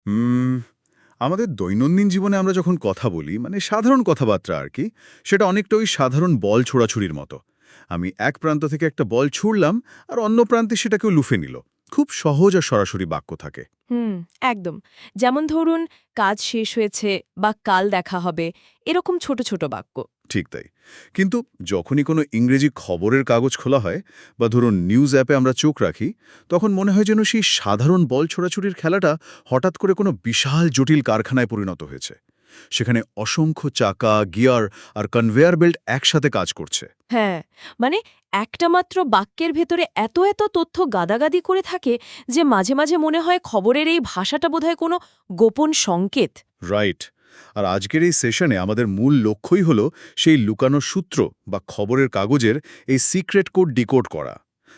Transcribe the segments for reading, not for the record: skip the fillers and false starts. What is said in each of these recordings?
হুম, আমাদের দৈনন্দিন জীবনে আমরা যখন কথা বলি সাধারণ কথাবার্তা আর কি, সেটা অনেকটা ওই সাধারণ বল ছোড়াছুড়ির মতো। আমি এক প্রান্ত থেকে একটা বল ছুড়লাম আর অন্য প্রান্তে সেটা কেউ লুফে নিল। খুব সহজ আর সরাসরি বাক্য থাকে। হুম, একদম। যেমন ধরুন, কাজ শেষ হয়েছে বা কাল দেখা হবে, এরকম ছোট ছোট বাক্য। ঠিক তাই। কিন্তু যখনই কোনো ইংরেজি খবরের কাগজ খোলা হয় বা ধরুন নিউজ অ্যাপে আমরা চোখ রাখি, তখন মনে হয় যেন সেই সাধারণ বল ছোড়াছুড়ির খেলাটা হঠাৎ করে কোনো বিশাল জটিল কারখানায় পরিণত হয়েছে। সেখানে অসংখ্য চাকা, গিয়ার আর কনভেয়ার বেল্ট একসাথে কাজ করছে। হ্যাঁ, মানে একটা মাত্র বাক্যের ভেতরে এত এত তথ্য গাদাগাদি করে থাকে যে মাঝে মাঝে মনে হয় খবরের এই ভাষাটা বোধহয় কোনো গোপন সংকেত। রাইট। আর আজকের এই সেশনে আমাদের মূল লক্ষ্যই হলো সেই লুকানো সূত্র বা খবরের কাগজের এই সিক্রেট কোড ডিকোড করা।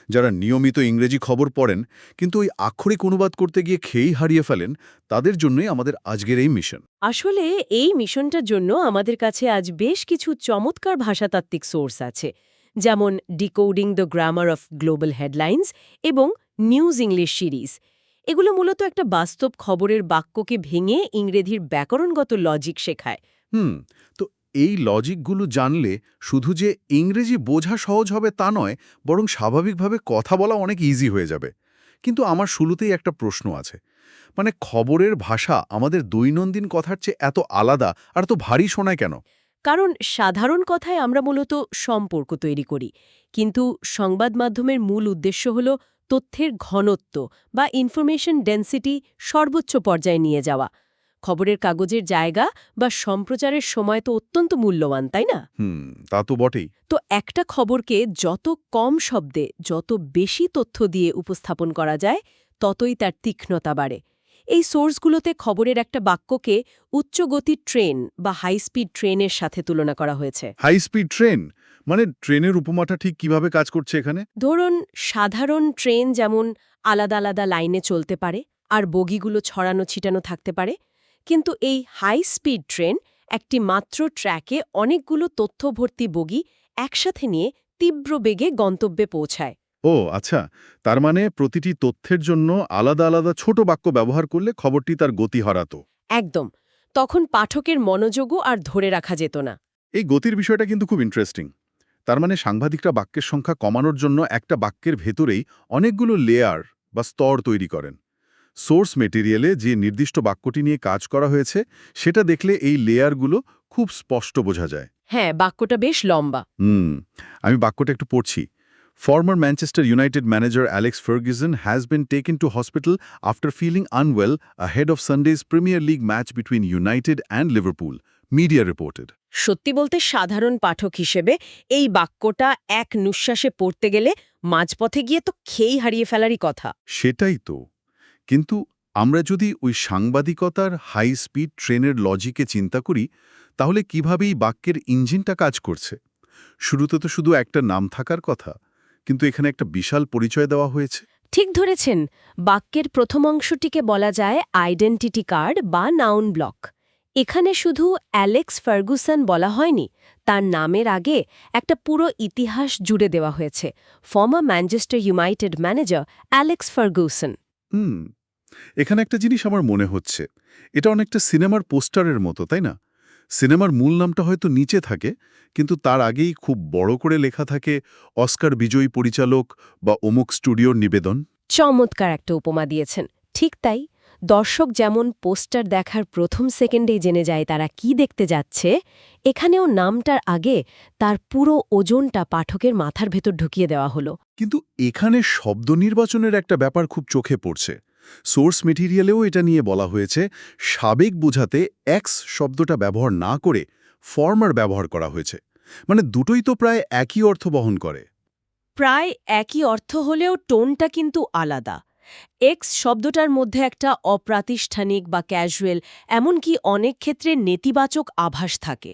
যারা নিয়মিত ইংরেজি খবর পড়েন কিন্তু ওই আক্ষরিক অনুবাদ করতে গিয়ে খেয়েই হারিয়ে ফেলেন, তাদের জন্যই আমাদের আজকের এই মিশন। আসলে এই মিশনটার জন্য আমাদের কাছে আজ বেশ কিছু চমৎকার ভাষাতাত্ত্বিক সোর্স আছে, যেমন decoding the grammar of global headlines এবং নিউজ ইংলিশ সিরিজ। এগুলো মূলত একটা বাস্তব খবরের বাক্যকে ভেঙে ইংরেজির ব্যাকরণগত লজিক শেখায়। হুম। তো এই লজিকগুলো জানলে শুধু যে ইংরেজি বোঝা সহজ হবে তা নয়, বরং স্বাভাবিকভাবে কথা বলা অনেক ইজি হয়ে যাবে। কিন্তু আমার শুরুতেই একটা প্রশ্ন আছে। খবরের ভাষা আমাদের দৈনন্দিন কথার চেয়ে এত আলাদা আর এত ভারী শোনায় কেন? কারণ সাধারণ কথায় আমরা মূলত সম্পর্ক তৈরি করি, কিন্তু সংবাদ মাধ্যমের মূল উদ্দেশ্য হল তথ্যের ঘনত্ব বা ইনফরমেশন ডেন্সিটি সর্বোচ্চ পর্যায়ে নিয়ে যাওয়া। খবরের কাগজের জায়গা বা সম্প্রচারের সময় তো অত্যন্ত মূল্যবান, তাই না? তা তো বটেই। তো একটা খবরকে যত কম শব্দে যত বেশি তথ্য দিয়ে উপস্থাপন করা যায়, ততই তার তীক্ষ্ণতা বাড়ে। এই সোর্সগুলোতে খবরের একটা বাক্যকে উচ্চগতির ট্রেন বা হাই স্পিড ট্রেনের সাথে তুলনা করা হয়েছে। High speed train? ট্রেনের উপমাটা ঠিক কিভাবে কাজ করছে এখানে? ধরুন, সাধারণ ট্রেন যেমন আলাদা আলাদা লাইনে চলতে পারে আর বগিগুলো ছড়ানো ছিটানো থাকতে পারে, কিন্তু এই হাই স্পিড ট্রেন একটি মাত্র ট্র্যাকে অনেকগুলো তথ্যভর্তি বগি একসাথে নিয়ে তীব্র বেগে গন্তব্যে পৌঁছায়। ও আচ্ছা। তার প্রতিটি তথ্যের জন্য আলাদা আলাদা ছোট বাক্য ব্যবহার করলে খবরটি তার গতি হারাতো। একদম। তখন পাঠকের মনোযোগও আর ধরে রাখা যেত না। এই গতির বিষয়টা কিন্তু খুব ইন্টারেস্টিং। সাংবাদিকরা বাক্যের সংখ্যা কমানোর জন্য একটা বাক্যের ভেতরেই অনেকগুলো লেয়ার বা স্তর তৈরি করেন। সোর্স মেটেরিয়ালে যে নির্দিষ্ট বাক্যটি নিয়ে কাজ করা হয়েছে, সেটা দেখলে এই লেয়ারগুলো খুব স্পষ্ট বোঝা যায়। হ্যাঁ, বাক্যটা বেশ লম্বা। হুম, আমি বাক্যটা একটু পড়ছি। Former Manchester United manager Alex Ferguson has been taken to hospital after feeling unwell ahead of Sunday's Premier League match between United and Liverpool, media reported. সত্যি বলতে সাধারণ পাঠক হিসেবে এই বাক্যটা এক নিঃশ্বাসে পড়তে গেলে মাঝপথে গিয়ে তো খেই হারিয়ে ফেলারই কথা। সেটাই তো। কিন্তু আমরা যদি ওই সাংবাদিকতার হাই স্পিড ট্রেনের লজিকে চিন্তা করি, তাহলে কিভাবে এই বাক্যের ইঞ্জিনটা কাজ করছে? শুরুতে তো শুধু একটা নাম থাকার কথা, কিন্তু এখানে একটা বিশাল পরিচয় দেওয়া হয়েছে। ঠিক ধরেছেন। বাক্যের প্রথম অংশটিকে বলা যায় আইডেন্টিটি কার্ড বা নাউন ব্লক। এখানে শুধু অ্যালেক্স ফার্গুসন বলা হয়নি, তার নামের আগে একটা পুরো ইতিহাস জুড়ে দেওয়া হয়েছে। Former Manchester United manager Alex Ferguson. হুম। এখানে একটা জিনিস আমার মনে হচ্ছে, এটা অনেকটা সিনেমার পোস্টারের মতো, তাই না? সিনেমার মূল নামটা হয়তো নিচে থাকে, কিন্তু তার আগেই খুব বড় করে লেখা থাকে অস্কার বিজয়ী পরিচালক বা অমুক স্টুডিওর নিবেদন। চমৎকার একটা উপমা দিয়েছেন। ঠিক তাই। দর্শক যেমন পোস্টার দেখার প্রথম সেকেন্ডেই জেনে যায় তারা কি দেখতে যাচ্ছে, এখানেও নামটার আগে তার পুরো ওজনটা পাঠকের মাথার ভেতর ঢুকিয়ে দেওয়া হলো। কিন্তু এখানে শব্দ নির্বাচনের একটা ব্যাপার খুব চোখে পড়ছে। সোর্স মেটেরিয়ালেও এটা নিয়ে বলা হয়েছে, সাবেক বোঝাতে এক্স শব্দটা ব্যবহার না করে ফর্মার ব্যবহার করা হয়েছে। দুটোই তো প্রায় একই অর্থ বহন করে। প্রায় একই অর্থ হলেও টোনটা কিন্তু আলাদা। এক্স শব্দটার মধ্যে একটা অপ্রাতিষ্ঠানিক বা ক্যাজুয়াল, এমনকি অনেক ক্ষেত্রে নেতিবাচক আভাস থাকে।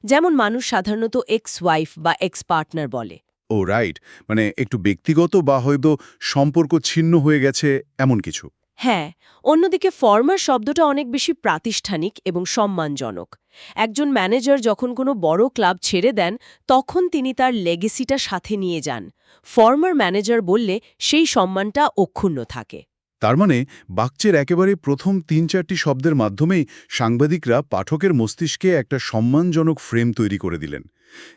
যেমন মানুষ সাধারণত এক্স ওয়াইফ বা এক্স পার্টনার বলে। ও রাইট। একটু ব্যক্তিগত বা হয়তো সম্পর্ক ছিন্ন হয়ে গেছে এমন কিছু। হ্যাঁ, অন্যদিকে ফর্মার শব্দটা অনেক বেশি প্রাতিষ্ঠানিক এবং সম্মানজনক। একজন ম্যানেজার যখন কোনো বড় ক্লাব ছেড়ে দেন, তখন তিনি তার লেগেসিটা সাথে নিয়ে যান। ফর্মার ম্যানেজার বললে সেই সম্মানটা অক্ষুণ্ণ থাকে। তার মানে বাক্যের একেবারে প্রথম ৩-৪টি শব্দের মাধ্যমেই সাংবাদিকরা পাঠকের মস্তিষ্কে একটা সম্মানজনক ফ্রেম তৈরি করে দিলেন।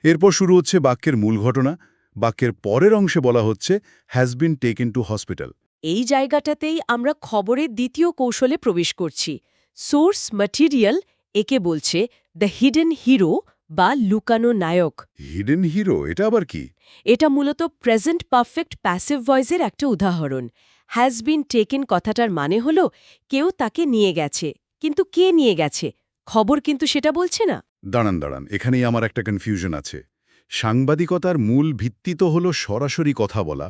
এরপর শুরু হচ্ছে বাক্যের মূল ঘটনা। বাক্যের পরের অংশে বলা হচ্ছে has been taken to hospital. এই জায়গাটাতেই আমরা খবরের দ্বিতীয় কৌশলে প্রবেশ করছি। সোর্স ম্যাটেরিয়াল একে বলছে দ্য হিডেন হিরো বা লুকানো নায়ক। হিডেন হিরো, এটা আবার কি? এটা মূলত প্রেজেন্ট পারফেক্ট প্যাসিভ ভয়েসের একটা উদাহরণ। হ্যাজ বিন টেকেন কথাটার মানে হলো কেউ তাকে নিয়ে গেছে, কিন্তু কে নিয়ে গেছে খবর কিন্তু সেটা বলছে না। দাঁড়ান, এখানেই আমার একটা কনফিউশন আছে। সাংবাদিকতার মূল ভিত্তি তো হলো সরাসরি কথা বলা,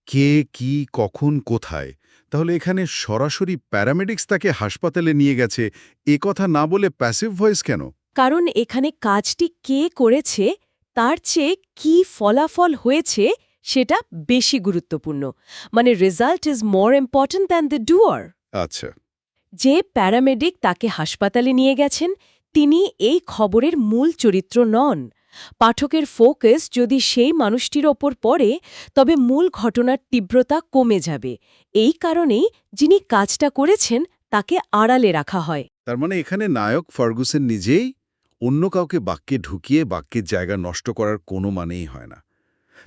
কে, কি, কখন, কোথায়। তাহলে এখানে সরাসরি প্যারামেডিক্স তাকে হাসপাতালে নিয়ে গেছে এ কথা না বলে প্যাসিভ ভয়েস কেন? কারণ এখানে কাজটি কে করেছে তার চেয়ে কি ফলাফল হয়েছে সেটা বেশি গুরুত্বপূর্ণ। মানে result is more important than the doer. আচ্ছা। যে প্যারামেডিক তাকে হাসপাতালে নিয়ে গেছেন তিনি এই খবরের মূল চরিত্র নন। পাঠকের ফোকাস যদি সেই মানুষটির ওপর পড়ে তবে মূল ঘটনার তীব্রতা কমে যাবে। এই কারণেই যিনি কাজটা করেছেন তাকে আড়ালে রাখা হয়। তার মানে এখানে নায়ক ফার্গুসন নিজেই, অন্য কাউকে বাক্যে ঢুকিয়ে বাক্যের জায়গা নষ্ট করার কোনো মানেই হয় না।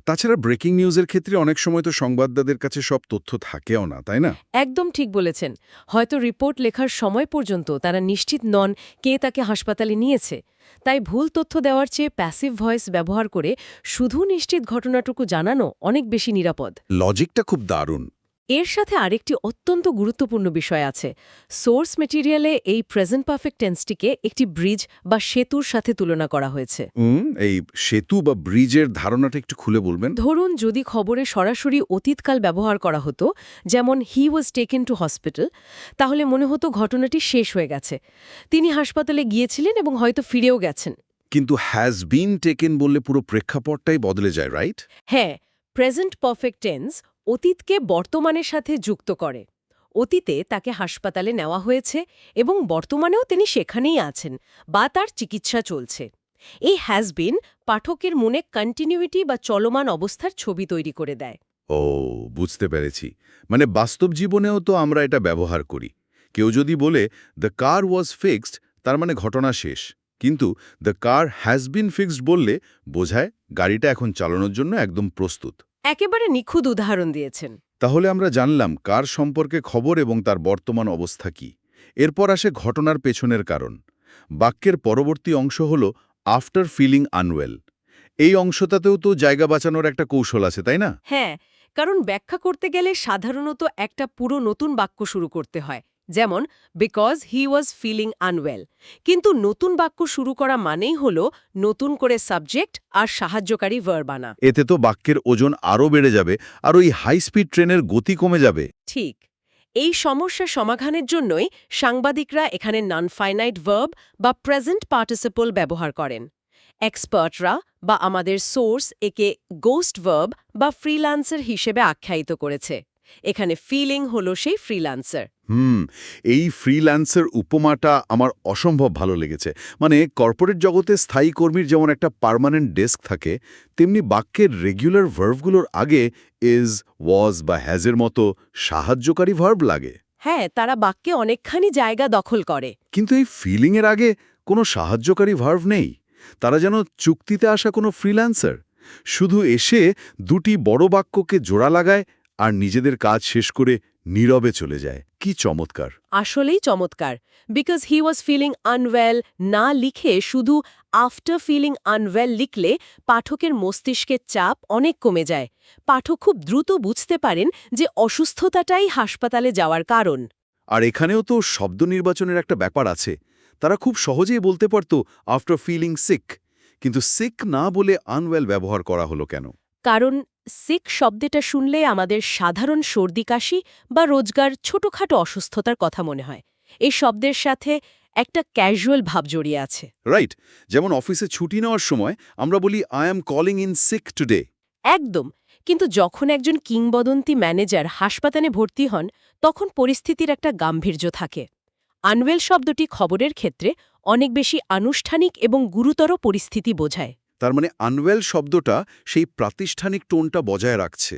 তাছাড়া ব্রেকিং নিউজের ক্ষেত্রে অনেক সময় তো সংবাদদাতাদের কাছে সব তথ্য থাকেও না, তাই না? একদম ঠিক বলেছেন। হয়তো রিপোর্ট লেখার সময় পর্যন্ত তারা নিশ্চিত নন কে তাকে হাসপাতালে নিয়েছে। তাই ভুল তথ্য দেওয়ার চেয়ে প্যাসিভ ভয়েস ব্যবহার করে শুধু নিশ্চিত ঘটনাটুকু জানানো অনেক বেশি নিরাপদ। লজিকটা খুব দারুণ। এর সাথে আরেকটি অত্যন্ত গুরুত্বপূর্ণ বিষয় আছে। সোর্স মেটেরিয়ালে এই প্রেজেন্ট পারফেক্ট টেন্সটিকে একটি ব্রিজ বা সেতুর সাথে তুলনা করা হয়েছে। এই সেতু বা ব্রিজের ধারণাটা একটু খুলে বলবেন? ধরুন যদি খবরে সরাসরি অতীতকাল ব্যবহার করা হতো, যেমন হি ওয়াজ টেকেন টু হসপিটাল, তাহলে মনে হতো ঘটনাটি শেষ হয়ে গেছে। তিনি হাসপাতালে গিয়েছিলেন এবং হয়তো ফিরেও গেছেন। কিন্তু হ্যাজ বিন টেকেন বললে পুরো প্রেক্ষাপটটাই বদলে যায়, রাইট? হ্যাঁ, প্রেজেন্ট পারফেক্ট টেন্স অতীতকে বর্তমানের সাথে যুক্ত করে। অতীতে তাকে হাসপাতালে নেওয়া হয়েছে এবং বর্তমানেও তিনি সেখানেই আছেন বা তার চিকিৎসা চলছে। এই হ্যাজ বিন পাঠকের মনে কন্টিনিউইটি বা চলমান অবস্থার ছবি তৈরি করে দেয়। ও, বুঝতে পেরেছি। মানে বাস্তব জীবনেও তো আমরা এটা ব্যবহার করি। কেউ যদি বলে দ্য কার ওয়াজ ফিক্সড, তার মানে ঘটনা শেষ। কিন্তু the car has been fixed বললে বোঝায় গাড়িটা এখন চালানোর জন্য একদম প্রস্তুত। একেবারে নিখুঁত উদাহরণ দিয়েছেন। তাহলে আমরা জানলাম কার সম্পর্কে খবর এবং তার বর্তমান অবস্থা কি। এরপর আসে ঘটনার পেছনের কারণ। বাক্যের পরবর্তী অংশ হল আফটার ফিলিং আনওয়েল। এই অংশটাতেও তো জায়গা বাঁচানোর একটা কৌশল আছে, তাই না? হ্যাঁ, কারণ ব্যাখ্যা করতে গেলে সাধারণত একটা পুরো নতুন বাক্য শুরু করতে হয়, যেমন because he was feeling unwell. কিন্তু নতুন বাক্য শুরু করা মানেই হলো নতুন করে সাবজেক্ট আর সাহায্যকারী ভার্ব আনা। এতে তো বাক্যের ওজন আরও বেড়ে যাবে আর ওই হাই স্পিড ট্রেনের গতি কমে যাবে। ঠিক এই সমস্যা সমাধানের জন্যই সাংবাদিকরা এখানে নন ফাইনাইট ভার্ব বা প্রেজেন্ট পার্টিসিপল ব্যবহার করেন। এক্সপার্টরা বা আমাদের সোর্স একে গোস্ট ভার্ব বা ফ্রিল্যান্সার হিসেবে আখ্যায়িত করেছে। এখানে ফিলিং হলো সেই ফ্রিল্যান্সার। এই ফ্রিল্যান্সার উপমাটা আমার অসম্ভব ভালো লেগেছে। মানে কর্পোরেট জগতে স্থায়ী কর্মীর যেমন একটা পার্মানেন্ট ডেস্ক থাকে, তেমনি বাক্যের রেগুলার ভার্বগুলোর আগে ইজ, ওয়াজ বা হ্যাজের মতো সাহায্যকারী ভার্ব লাগে। হ্যাঁ, তারা বাক্যে অনেকখানি জায়গা দখল করে। কিন্তু এই ফিলিংয়ের আগে কোনো সাহায্যকারী ভার্ব নেই। তারা যেন চুক্তিতে আসা কোনো ফ্রিল্যান্সার, শুধু এসে দুটি বড় বাক্যকে জোড়া লাগায় আর নিজেদের কাজ শেষ করে নীরবে চলে যায়। কি চমৎকার! আসলেই চমৎকার। Because he was feeling unwell না লিখে শুধু আফটার ফিলিং আনওয়েল লিখলে পাঠকের মস্তিষ্কের চাপ অনেক কমে যায়। পাঠক খুব দ্রুত বুঝতে পারেন যে অসুস্থতাটাই হাসপাতালে যাওয়ার কারণ। আর এখানেও তো শব্দ নির্বাচনের একটা ব্যাপার আছে। তারা খুব সহজেই বলতে পারত আফটার ফিলিং সিক, কিন্তু সিক না বলে আনওয়েল ব্যবহার করা হলো কেন? কারণ সিক শব্দটা শুনলে আমাদের সাধারণ সর্দি কাশি বা রোজগার ছোটখাটো অসুস্থতার কথা মনে হয়। এই শব্দের সাথে একটা ক্যাজুয়াল ভাব জড়িয়ে আছে। রাইট, যেমন অফিসে ছুটি নেওয়ার সময় আমরা বলি I am calling in sick today. একদম। কিন্তু যখন একজন কিংবদন্তি ম্যানেজার হাসপাতালে ভর্তি হন তখন পরিস্থিতির একটা গাম্ভীর্য থাকে। আনওয়েল শব্দটি খবরের ক্ষেত্রে অনেক বেশি আনুষ্ঠানিক এবং গুরুতর পরিস্থিতি বোঝায়। তার মানে আনওয়েল শব্দটা সেই প্রাতিষ্ঠানিক টোনটা বজায় রাখছে।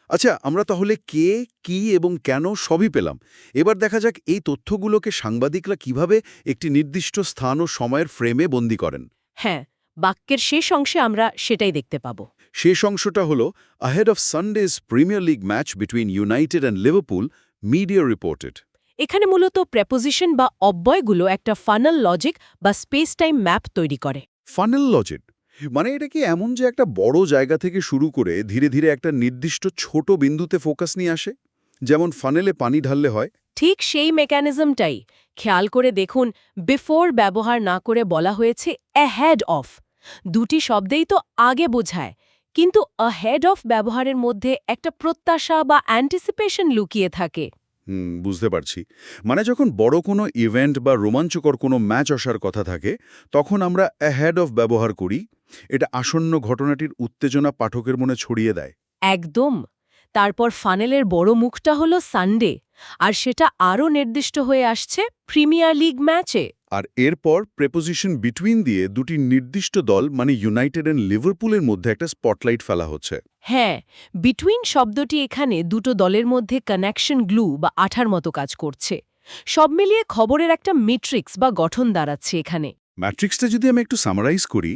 আচ্ছা, আমরা তাহলে কে, কি এবং কেন সবই পেলাম। এবার দেখা যাক এই তথ্যগুলোকে সাংবাদিকরা কিভাবে একটি নির্দিষ্ট স্থান ও সময়ের ফ্রেমে বন্দী করেন। হ্যাঁ, বাক্যের শেষ অংশে আমরা সেটাই দেখতে পাব। শেষ অংশটা হল ahead of Sunday's Premier League match between United and Liverpool, media reported. এখানে মূলত প্রেপোজিশন বা অব্যয়গুলো একটা ফানাল লজিক বা স্পেস টাইম ম্যাপ তৈরি করে। ফানেল লজিক মানে এটা কি এমন যে একটা বড় জায়গা থেকে শুরু করে ধীরে ধীরে একটা নির্দিষ্ট ছোট বিন্দুতে ফোকাস নিয়ে আসে, যেমন ফানেলে পানি ঢাললে হয়? ঠিক সেই মেকানিজমটাই। খেয়াল করে দেখুন, বিফোর ব্যবহার না করে বলা হয়েছে অ্যাহেড অফ। দুটি শব্দেই তো আগে বোঝায়, কিন্তু অ্যাহেড অফ ব্যবহারের মধ্যে একটা প্রত্যাশা বা অ্যান্টিসিপেশন লুকিয়ে থাকে। বুঝতে পারছি। মানে যখন বড় কোনো ইভেন্ট বা রোমাঞ্চকর কোনো ম্যাচ আসার কথা থাকে, তখন আমরা অ্যাহেড অফ ব্যবহার করি। এটা আসন্ন ঘটনাটির উত্তেজনা পাঠকের মনে ছড়িয়ে দেয়। একদম। তারপর ফানেলের বড় মুখটা হলো সানডে, আর সেটা আরও নির্দিষ্ট হয়ে আসছে প্রিমিয়ার লিগ ম্যাচে। আর এরপর প্রেপোজিশন বিটুইন দিয়ে দুটি নির্দিষ্ট দল মানে ইউনাইটেড অ্যান্ড লিভারপুলের মধ্যে একটা স্পটলাইট ফেলা হচ্ছে। হ্যাঁ, বিটুইন শব্দটি এখানে দুটো দলের মধ্যে কানেকশন গ্লু বা আঠার মতো কাজ করছে। সব মিলিয়ে খবরের একটা ম্যাট্রিক্স বা গঠন দাঁড়াচ্ছে এখানে। ম্যাট্রিক্সটা যদি আমি একটু সামারাইজ করি,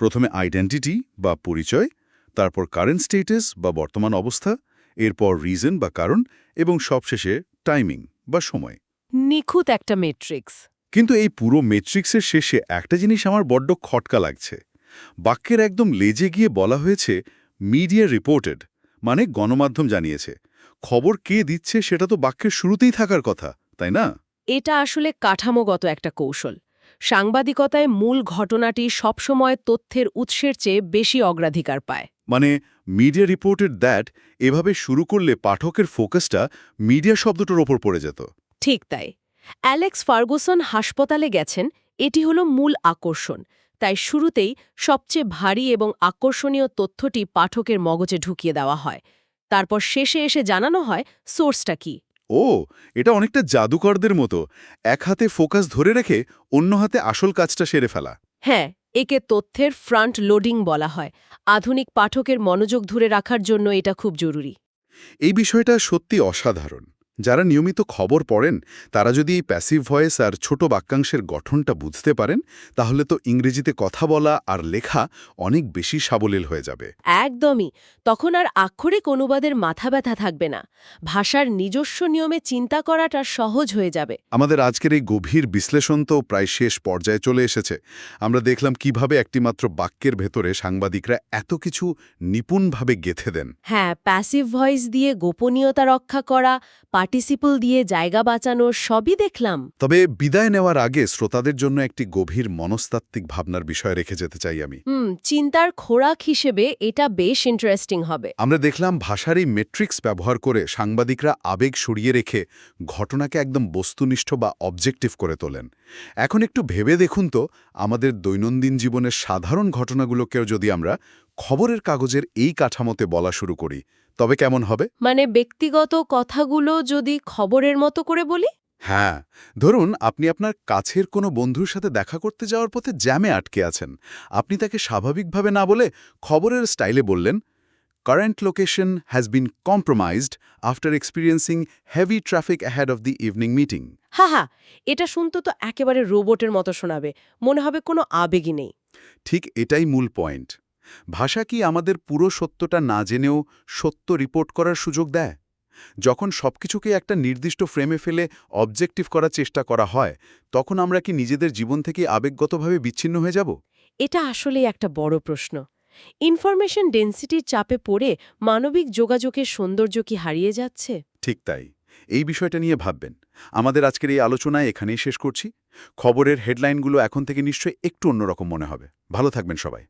প্রথমে আইডেন্টিটি বা পরিচয়, তারপর কারেন্ট স্টেটাস বা বর্তমান অবস্থা, এরপর রিজন বা কারণ, এবং সবশেষে টাইমিং বা সময়। নিখুঁত একটা ম্যাট্রিক্স। কিন্তু এই পুরো ম্যাট্রিক্সের শেষে একটা জিনিস আমার বড্ড খটকা লাগছে। বাক্যের একদম লেজে গিয়ে বলা হয়েছে মিডিয়া রিপোর্টেড, মানে গণমাধ্যম জানিয়েছে। খবর কে দিচ্ছে সেটা তো বাক্যের শুরুতেই থাকার কথা, তাই না? এটা আসলে কাঠামোগত একটা কৌশল। সাংবাদিকতায় মূল ঘটনাটি সবসময় তথ্যের উৎসের চেয়ে বেশি অগ্রাধিকার পায়। মানে মিডিয়া রিপোর্টেড দ্যাট এভাবে শুরু করলে পাঠকের ফোকাসটা মিডিয়া শব্দটার ওপর পড়ে যেত। ঠিক তাই। অ্যালেক্স ফার্গুসন হাসপাতালে গেছেন, এটি হলো মূল আকর্ষণ। তাই শুরুতেই সবচেয়ে ভারী এবং আকর্ষণীয় তথ্যটি পাঠকের মগজে ঢুকিয়ে দেওয়া হয়। তারপর শেষে এসে জানানো হয় সোর্সটা কি। ও, এটা অনেকটা জাদুকরদের মতো, এক হাতে ফোকাস ধরে রেখে অন্য হাতে আসল কাজটা সেরে ফেলা। হ্যাঁ, একে তথ্যের ফ্রন্ট লোডিং বলা হয়। আধুনিক পাঠকের মনোযোগ ধরে রাখার জন্য এটা খুব জরুরি। এই বিষয়টা সত্যি অসাধারণ। যারা নিয়মিত খবর পড়েন তারা যদি এই প্যাসিভ ভয়েস আর ছোট বাক্যাংশের গঠনটা বুঝতে পারেন, তাহলে তো ইংরেজিতে কথা বলা আর লেখা অনেক বেশি সাবলীল হয়ে যাবে। একদমই। তখন আর আক্ষরিক অনুবাদের মাথা ব্যথা থাকবে না। ভাষার নিজস্ব নিয়মে চিন্তা করাটা সহজ হয়ে যাবে। আমাদের আজকের এই গভীর বিশ্লেষণ তো প্রায় শেষ পর্যায়ে চলে এসেছে। আমরা দেখলাম কিভাবে একটিমাত্র বাক্যের ভেতরে সাংবাদিকরা এত কিছু নিপুণভাবে গেঁথে দেন। হ্যাঁ, প্যাসিভ ভয়েস দিয়ে গোপনীয়তা রক্ষা করা, পার্টিসিপল দিয়ে জায়গা বাঁচানো, সবই দেখলাম। তবে বিদায় নেওয়ার আগে শ্রোতাদের জন্য একটি গভীর মনস্তাত্ত্বিক ভাবনার বিষয় রেখে যেতে চাই আমি। চিন্তার খোরাক হিসেবে এটা বেশ ইন্টারেস্টিং হবে। আমরা দেখলাম ভাষার এই মেট্রিক্স ব্যবহার করে সাংবাদিকরা আবেগ সরিয়ে রেখে ঘটনাকে একদম বস্তুনিষ্ঠ বা অবজেক্টিভ করে তোলেন। এখন একটু ভেবে দেখুন তো, আমাদের দৈনন্দিন জীবনের সাধারণ ঘটনাগুলোকেও যদি আমরা খবরের কাগজের এই কাঠামোতে বলা শুরু করি, তবে কেমন হবে? মানে ব্যক্তিগত কথাগুলো যদি খবরের মতো করে বলি? হ্যাঁ, ধরুন আপনি আপনার কাছের কোনো বন্ধুর সাথে দেখা করতে যাওয়ার পথে জ্যামে আটকে আছেন। আপনি তাকে স্বাভাবিকভাবে না বলে খবরের স্টাইলে বললেন, current location has been compromised after experiencing heavy traffic ahead of the evening meeting. হা, এটা শুনতে তো একেবারে রোবটের মতো শোনাবে, মনে হবে কোনো আবেগই নেই। ঠিক এটাই মূল পয়েন্ট। ভাষা কি আমাদের পুরো সত্যটা না জেনেও সত্য রিপোর্ট করার সুযোগ দেয়? যখন সবকিছুকে একটা নির্দিষ্ট ফ্রেমে ফেলে অবজেক্টিভ করার চেষ্টা করা হয়, তখন আমরা কি নিজেদের জীবন থেকে আবেগগতভাবে বিচ্ছিন্ন হয়ে যাব? এটা আসলেই একটা বড় প্রশ্ন। ইনফরমেশন ডেন্সিটির চাপে পড়ে মানবিক যোগাযোগের সৌন্দর্য কি হারিয়ে যাচ্ছে? ঠিক তাই। এই বিষয়টা নিয়ে ভাববেন। আমাদের আজকের এই আলোচনায় এখানেই শেষ করছি। খবরের হেডলাইনগুলো এখন থেকে নিশ্চয়ই একটু অন্যরকম মনে হবে। ভালো থাকবেন সবাই।